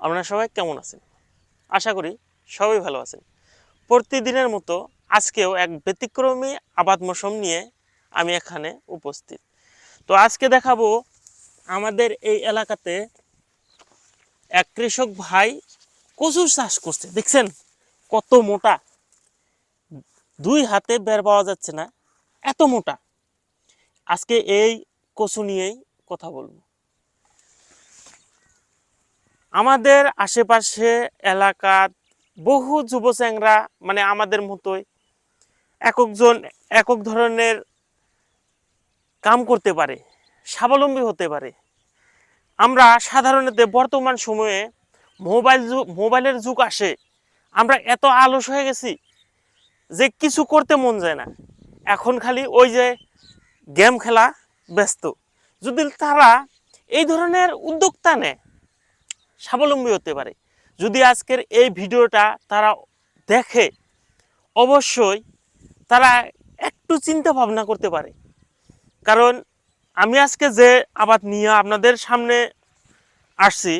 আপনারা সবাই কেমন আছেন? আশা করি সবাই ভালো আছেন। প্রতিদিনের মতো আজকেও এক ব্যতিক্রমী আবাদ মৌসুম নিয়ে আমি এখানে উপস্থিত। তো আজকে দেখাবো আমাদের এই এলাকাতে এক কৃষক ভাই কচুর চাষ করছে। দেখছেন কত মোটা, দুই হাতে বের পাওয়া যাচ্ছে না, এত মোটা। আজকে এই কচু নিয়েই কথা বলবো। আমাদের আশেপাশে এলাকার বহু যুব চ্যাংরা মানে আমাদের মতোই একজন একক ধরনের কাম করতে পারে, স্বাবলম্বী হতে পারে। আমরা সাধারণত বর্তমান সময়ে মোবাইলের যুগ আসে, আমরা এত আলস হয়ে গেছি যে কিছু করতে মন যায় না। এখন খালি ওই যে গেম খেলা ব্যস্ত। যদি তারা এই ধরনের উদ্যোক্তা নেয়, স্বাবলম্বী হতে পারে। যদি আজকের এই ভিডিওটা তারা দেখে, অবশ্যই তারা একটু চিন্তা ভাবনা করতে পারে। কারণ আমি আজকে যে আবাদ নিয়ে আপনাদের সামনে আসছি,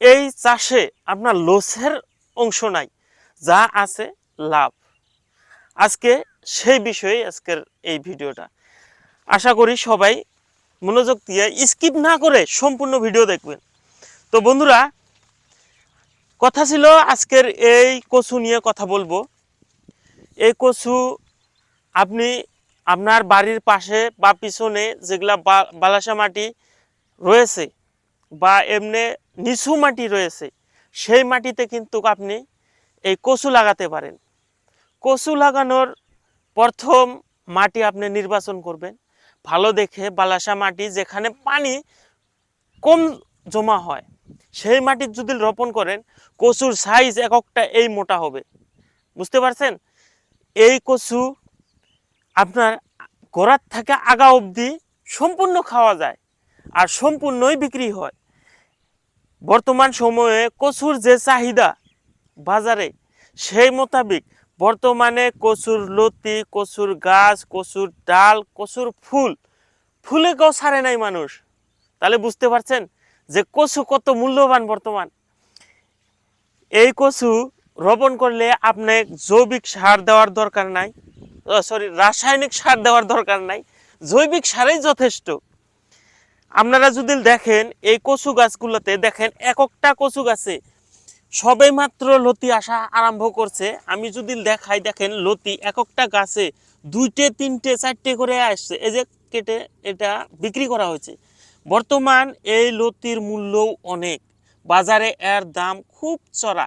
এই চাষে আপনার লসের অংশ নাই, যা আছে লাভ। আজকে সেই বিষয়ে আজকের এই ভিডিওটা, আশা করি সবাই মনোযোগ দিয়ে স্কিপ না করে সম্পূর্ণ ভিডিও দেখবেন। তো বন্ধুরা, কথা ছিল আজকের এই কচু নিয়ে কথা বলবো। এই কচু আপনি আপনার বাড়ির পাশে বা পিছনে যেগুলা বালাসা মাটি রয়েছে বা এমনি নিচু মাটি রয়েছে, সেই মাটিতে কিন্তু আপনি এই কচু লাগাতে পারেন। কচু লাগানোর প্রথম মাটি আপনি নির্বাচন করবেন ভালো দেখে, বালাসা মাটি যেখানে পানি কম জমা হয় সেই মাটির যদি রোপণ করেন, কচুর সাইজ এককটা এই মোটা হবে। বুঝতে পারছেন? এই কচু আপনার গোড়ার থেকে আগা অবধি সম্পূর্ণ খাওয়া যায় আর সম্পূর্ণই বিক্রি হয়। বর্তমান সময়ে কচুর যে চাহিদা বাজারে, সেই মোতাবেক বর্তমানে কচুর লতি, কচুর গাছ, কচুর ডাল, কচুর ফুলে কেউ ছাড়ে নাই মানুষ। তাহলে বুঝতে পারছেন যে কচু কত মূল্যবান বর্তমান। এই কচু রোপণ করলে আপনি জৈবিক সার দেওয়ার দরকার নাই, রাসায়নিক সার দেওয়ার দরকার নাই, জৈবিক সারেই যথেষ্ট। আপনারা যদি দেখেন এই কচু গাছগুলোতে, দেখেন একটা কচু গাছে সবে মাত্র লতি আসা আরম্ভ করছে। আমি যদি দেখাই, দেখেন লতি একটা গাছে 2টে 3টে 4টে করে আসছে। এই যে কেটে এটা বিক্রি করা হয়েছে। বর্তমান এই লতির মূল্যও অনেক, বাজারে এর দাম খুব চড়া।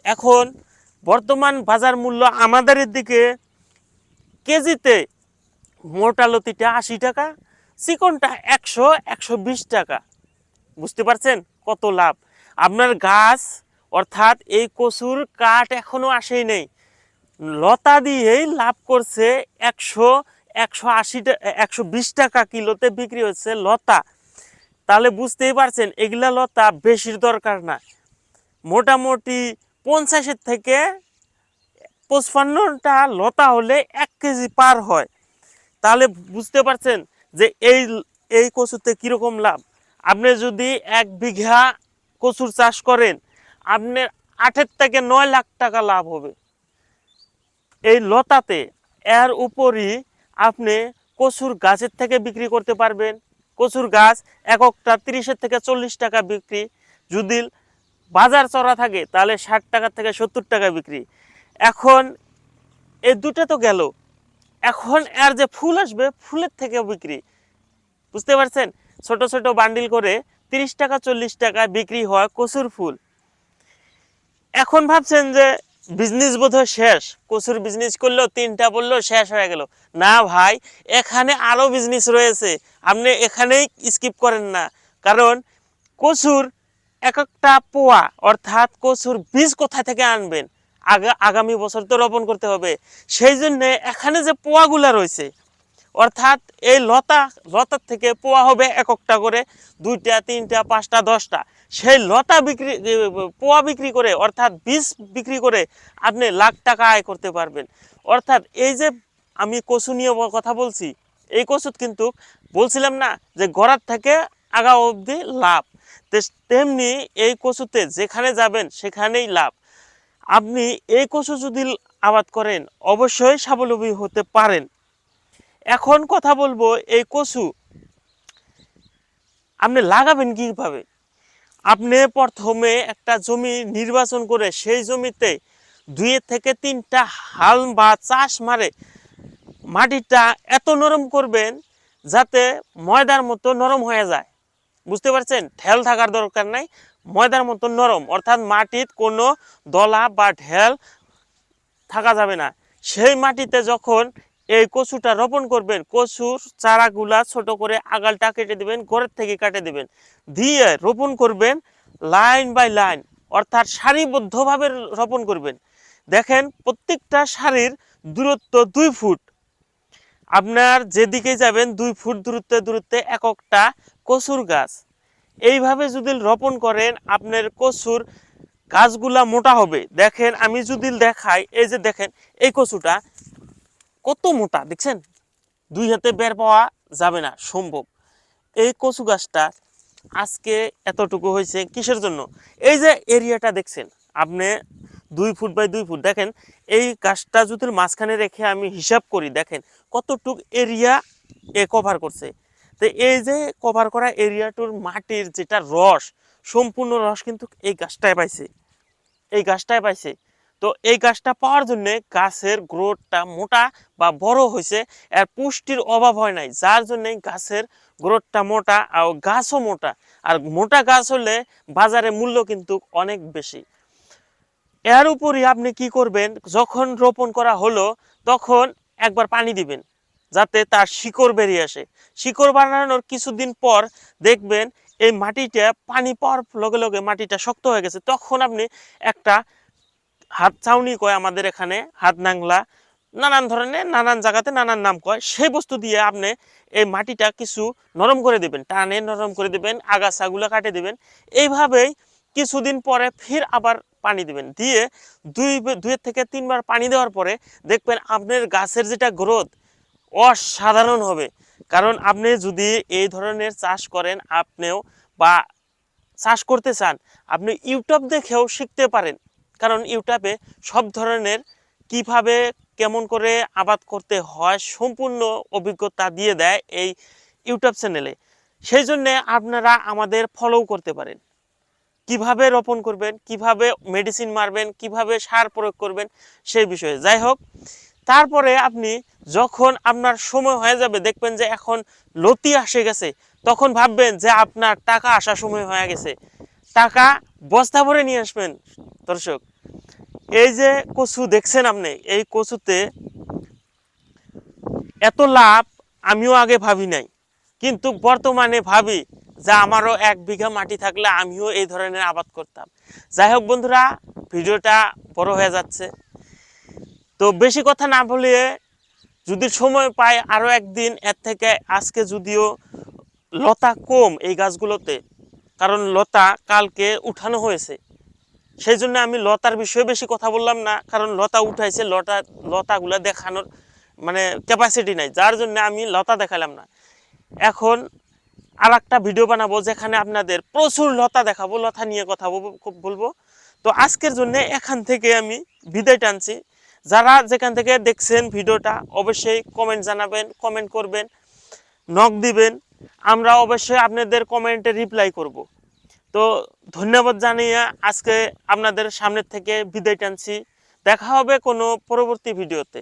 এখন বর্তমান বাজার মূল্য আমাদের দিকে কেজিতে মোটা লতিটা 80 টাকা, চিকনটা 100-120 টাকা। বুঝতে পারছেন কত লাভ। আপনার গাছ অর্থাৎ এই কচুর কাঠ এখনো আসেই নেই, লতা দিয়েই লাভ করছে 100-180-120 টাকা কিলোতে বিক্রি হচ্ছে লতা। তাহলে বুঝতেই পারছেন এগুলা লতা বেশির দরকার না, মোটামুটি 50 থেকে 55টা লতা হলে 1 কেজি পার হয়। তাহলে বুঝতে পারছেন যে এই কচুতে কীরকম লাভ। আপনি যদি 1 বিঘা কচুর চাষ করেন, আপনার 8 থেকে 9 লাখ টাকা লাভ হবে এই লতাতে। এর উপরই আপনি কচুর গাছের থেকে বিক্রি করতে পারবেন। কচুর গাছ একটা 30 থেকে 40 টাকা বিক্রি, যদি বাজার চড়া থাকে তাহলে 60 টাকা থেকে 70 টাকা বিক্রি। এখন এই দুটো তো গেল, এখন এর যে ফুল আসবে ফুলের থেকেও বিক্রি। বুঝতে পারছেন? ছোট ছোট বান্ডিল করে 30 টাকা 40 টাকা বিক্রি হয় কচুর ফুল। এখন ভাবছেন যে বিজনেস বোধহয় শেষ, কচুর বিজনেস করলো, 3টা বললো শেষ হয়ে গেল। না ভাই, এখানে আরও বিজনেস রয়েছে, আপনি এখানেই স্কিপ করেন না। কারণ কচুর একটা পোয়া অর্থাৎ কচুর বীজ কোথা থেকে আনবেন, আগামী বছর তো রোপণ করতে হবে। সেই জন্যে এখানে যে পোয়াগুলা রয়েছে, অর্থাৎ এই লতার থেকে পোয়া হবে একটা করে, 2টা 3টা 5টা 10টা। সেই লতা পোয়া বিক্রি করে অর্থাৎ বীজ বিক্রি করে আপনি লাখ টাকা আয় করতে পারবেন। অর্থাৎ এই যে আমি কচু নিয়ে কথা বলছি, এই কচু কিন্তু বলছিলাম না যে গোড়ার থেকে আগা অবধি লাভ। তেমনি এই কচুতে যেখানে যাবেন সেখানেই লাভ। আপনি এই কচু যদি আবাদ করেন অবশ্যই স্বাবলম্বী হতে পারেন। এখন কথা বলবো এই কচু আপনি লাগাবেন কিভাবে। আপনি প্রথমে একটা জমি নির্বাচন করে সেই জমিতে 2 থেকে 3টা হাল বা চাষ মারে মাটিটা এত নরম করবেন যাতে ময়দার মতো নরম হয়ে যায়। বুঝতে পারছেন? ঢেল থাকার দরকার নাই, ময়দার মতো নরম, অর্থাৎ মাটির কোনো দলা বা ঢেল থাকা যাবে না। সেই মাটিতে যখন এই কচুটা রোপণ করবেন, কচুর চারাগুলা ছোট করে আগালটা কেটে দিবেন, গোড়ার থেকে কেটে দিবেন, দিয়ে রোপণ করবেন লাইন বাই লাইন, অর্থাৎ সারিবদ্ধভাবে রোপণ করবেন। দেখেন প্রত্যেকটা সারির দূরত্ব 2 ফুট। আপনার যেদিকে যাবেন 2 ফুট দূরত্বে একটা কচুর গাছ। এইভাবে যদি রোপণ করেন আপনার কচুর গাছগুলা মোটা হবে। দেখেন আমি যদি দেখাই, এই যে দেখেন এই কচুটা কত মোটা, দেখছেন? 2 হাতে বের পাওয়া যাবে না সম্ভব। এই কচু গাছটা আজকে এতটুকু হয়েছে কিসের জন্য? এই যে এরিয়াটা দেখছেন আপনি 2 ফুট বাই 2 ফুট, দেখেন এই গাছটা যদি মাঝখানে রেখে আমি হিসাব করি, দেখেন কতটুক এরিয়া এ কভার করছে। তো এই যে কভার করা এরিয়াটার মাটির যেটা রস, সম্পূর্ণ রস কিন্তু এই গাছটায় পাইছে, এই গাছটায় পাইছে। তো এই গাছটা পাওয়ার জন্য গাছের গ্রোথটা মোটা বা বড় হয়েছে, এর পুষ্টির অভাব হয় নাই, যার জন্য গাছের গ্রোথটা মোটা আর গাছও মোটা। আর মোটা গাছ হলে বাজারে মূল্য কিন্তু অনেক বেশি। এর উপরই আপনি কি করবেন, যখন রোপণ করা হলো তখন একবার পানি দিবেন যাতে তার শিকড় বেরিয়ে আসে। শিকড় বানানোর কিছুদিন পর দেখবেন এই মাটিটা পানি পাওয়ার লগে লগে মাটিটা শক্ত হয়ে গেছে। তখন আপনি একটা হাত ছাউনি কয় আমাদের এখানে, হাত নাংলা, নানান ধরনের নানান জায়গাতে নানান নাম কয়, সেই বস্তু দিয়ে আপনি এই মাটিটা কিছু নরম করে দিবেন, টানে নরম করে দিবেন, আগাছাগুলো কাটে দিবেন। এইভাবেই কিছুদিন পরে ফির আবার পানি দিবেন, দিয়ে 2 থেকে 3 বার পানি দেওয়ার পরে দেখবেন আপনার গাছের যেটা গ্রোথ অসাধারণ হবে। কারণ আপনি যদি এই ধরনের চাষ করেন, আপনিও বা চাষ করতে চান, আপনি ইউটিউব দেখেও শিখতে পারেন। কারণ ইউটিউবে সব ধরনের কিভাবে কেমন করে আবাদ করতে হয় সম্পূর্ণ অভিজ্ঞতা দিয়ে দেয় এই ইউটিউব চ্যানেলে। সেই জন্যে আপনারা আমাদের ফলো করতে পারেন, কিভাবে রোপণ করবেন, কিভাবে মেডিসিন মারবেন, কিভাবে সার প্রয়োগ করবেন সেই বিষয়ে। যাই হোক, তারপরে আপনি যখন আপনার সময় হয়ে যাবে, দেখবেন যে এখন লতি আসে গেছে, তখন ভাববেন যে আপনার টাকা আসার সময় হয়ে গেছে, টাকা বস্তা ভরে নিয়ে আসবেন। দর্শক, এই যে কচু দেখছেন আপনি, এই কচুতে এত লাভ আমিও আগে ভাবি নাই, কিন্তু বর্তমানে ভাবি যে আমারও 1 বিঘা মাটি থাকলে আমিও এই ধরনের আবাদ করতাম। যাই হোক বন্ধুরা, ভিডিওটা বড় হয়ে যাচ্ছে, তো বেশি কথা না বলে যদি সময় পাই আরও একদিন এর থেকে, আজকে যদিও লতা কম এই গাছগুলোতে, কারণ লতা কালকে উঠানো হয়েছে, সেই জন্য আমি লতার বিষয়ে বেশি কথা বললাম না, কারণ লতা উঠাইছে, লতাগুলো দেখানোর মানে ক্যাপাসিটি নাই, যার জন্য আমি লতা দেখালাম না। এখন আর একটা ভিডিও বানাবো যেখানে আপনাদের প্রচুর লতা দেখাবো, লতা নিয়ে কথা বলবো। তো আজকের জন্য এখান থেকে আমি বিদায় টানছি। যারা যেখান থেকে দেখছেন ভিডিওটা অবশ্যই কমেন্ট জানাবেন, কমেন্ট করবেন, নক দিবেন, আমরা অবশ্যই আপনাদের কমেন্টে রিপ্লাই করব। তো ধন্যবাদ জানিয়ে আজকে আপনাদের সামনের থেকে বিদায় টানছি। দেখা হবে কোনো পরবর্তী ভিডিওতে।